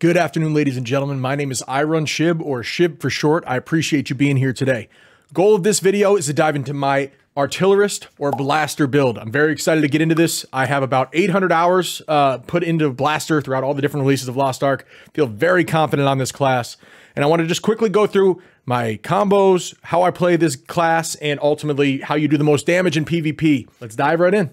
Good afternoon, ladies and gentlemen. My name is iRunShib, or Shib for short. I appreciate you being here today. Goal of this video is to dive into my artillerist or blaster build. I'm very excited to get into this. I have about 800 hours put into blaster throughout all the different releases of Lost Ark. Feel very confident on this class. And I want to just quickly go through my combos, how I play this class, and ultimately how you do the most damage in PvP. Let's dive right in.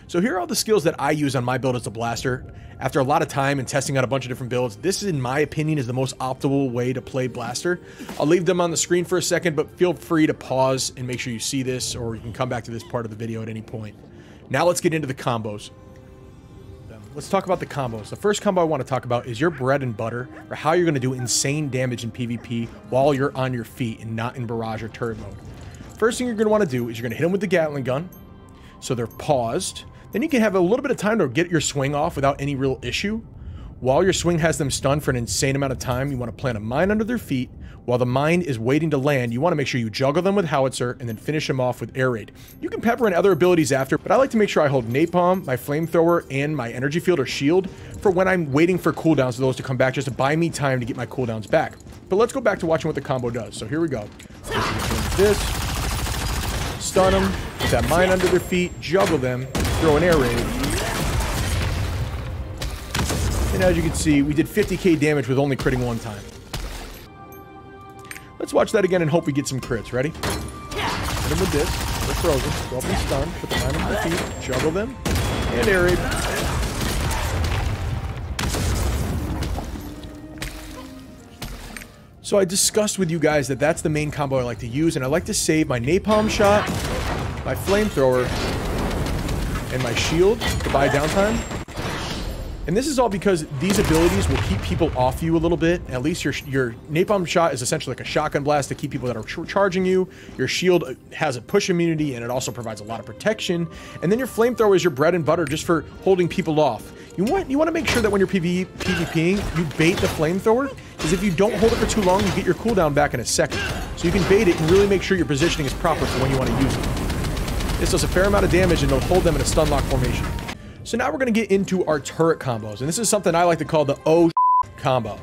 So here are all the skills that I use on my build as a blaster. After a lot of time and testing out a bunch of different builds, this, in my opinion, is the most optimal way to play blaster. I'll leave them on the screen for a second, but feel free to pause and make sure you see this, or you can come back to this part of the video at any point. Now let's get into the combos. Let's talk about the combos. The first combo I want to talk about is your bread and butter, or how you're going to do insane damage in PvP while you're on your feet and not in barrage or turret mode. First thing you're going to want to do is you're going to hit them with the Gatling gun, so they're paused. Then you can have a little bit of time to get your swing off without any real issue. While your swing has them stunned for an insane amount of time, you want to plant a mine under their feet. While the mine is waiting to land, you want to make sure you juggle them with howitzer and then finish them off with air raid. You can pepper in other abilities after, but I like to make sure I hold napalm, my flamethrower, and my energy field or shield for when I'm waiting for cooldowns of those to come back, just to buy me time to get my cooldowns back. But let's go back to watching what the combo does. So here we go. This, stun them, put that mine under their feet, juggle them, throw an air raid. And as you can see, we did 50k damage with only critting one time. Let's watch that again and hope we get some crits. Ready? Hit them with this. They're frozen. Go up and stun. Put the mine on their feet. Juggle them. And air raid. So I discussed with you guys that that's the main combo I like to use, and I like to save my napalm shot, my flamethrower, and my shield to buy downtime. And this is all because these abilities will keep people off you a little bit. At least your napalm shot is essentially like a shotgun blast to keep people that are charging you. Your shield has a push immunity, and it also provides a lot of protection. And then your flamethrower is your bread and butter just for holding people off. You want to make sure that when you're PvPing, you bait the flamethrower, because if you don't hold it for too long, you get your cooldown back in a second. So you can bait it and really make sure your positioning is proper for when you want to use it. This does a fair amount of damage, and it'll hold them in a stun lock formation. So now we're going to get into our turret combos, and this is something I like to call the oh combo.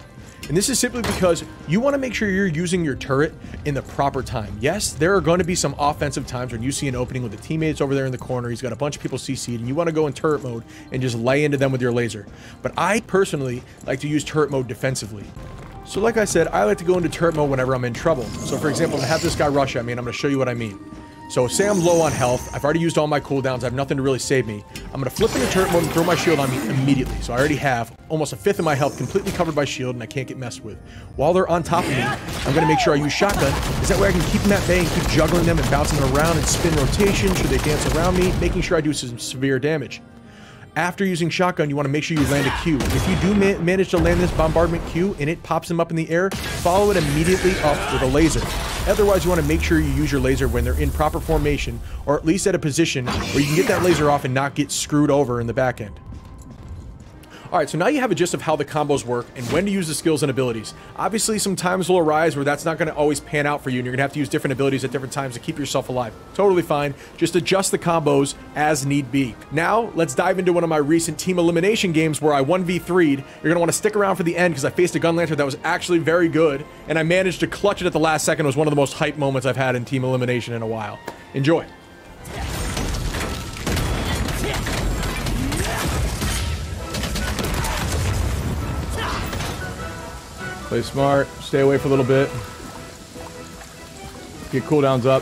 And this is simply because you want to make sure you're using your turret in the proper time. Yes, there are going to be some offensive times when you see an opening with the teammates over there in the corner. He's got a bunch of people CC'd, and you want to go in turret mode and just lay into them with your laser. But I personally like to use turret mode defensively. So like I said, I like to go into turret mode whenever I'm in trouble. So for example, I'm going to have this guy rush at me, and I'm going to show you what I mean. So say I'm low on health, I've already used all my cooldowns, I have nothing to really save me. I'm going to flip into turret mode and throw my shield on me immediately. So I already have almost a fifth of my health completely covered by shield, and I can't get messed with. While they're on top of me, I'm going to make sure I use shotgun, because that way I can keep them at bay and keep juggling them and bouncing them around and spin rotation should they dance around me, making sure I do some severe damage. After using shotgun, you want to make sure you land a Q. If you do manage to land this bombardment Q and it pops them up in the air, follow it immediately up with a laser. Otherwise, you want to make sure you use your laser when they're in proper formation, or at least at a position where you can get that laser off and not get screwed over in the back end. Alright, so now you have a gist of how the combos work and when to use the skills and abilities. Obviously, some times will arise where that's not going to always pan out for you, and you're going to have to use different abilities at different times to keep yourself alive. Totally fine. Just adjust the combos as need be. Now, let's dive into one of my recent team elimination games where I 1v3'd. You're going to want to stick around for the end, because I faced a gun lantern that was actually very good, and I managed to clutch it at the last second. It was one of the most hype moments I've had in team elimination in a while. Enjoy. Play smart, stay away for a little bit. Get cooldowns up.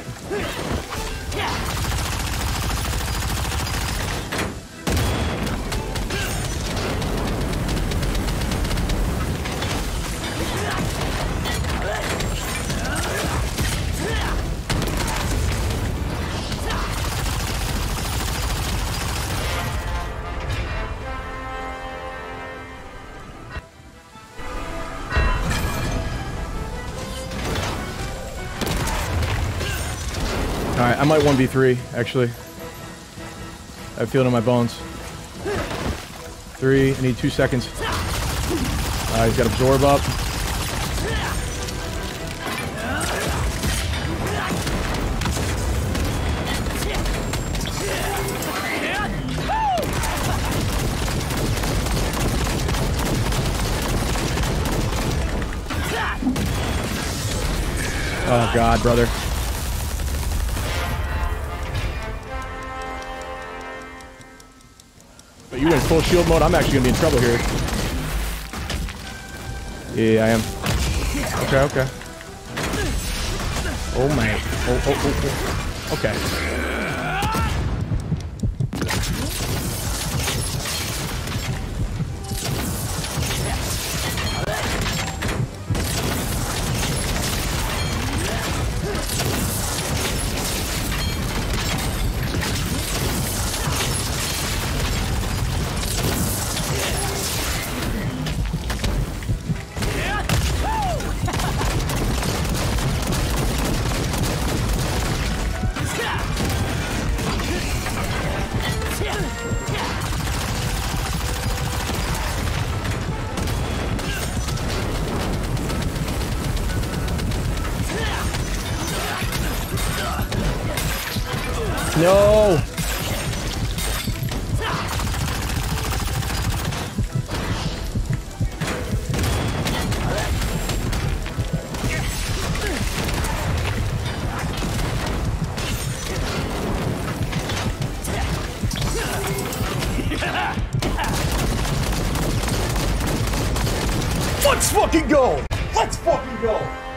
Alright, I might 1v3, actually. I feel it in my bones. 3, I need 2 seconds. He's got absorb up. Oh, God, brother. But you in full shield mode, I'm actually going to be in trouble here. Yeah, I am. Okay, okay. Oh, man. Oh. Okay. No! Let's fucking go! Let's fucking go!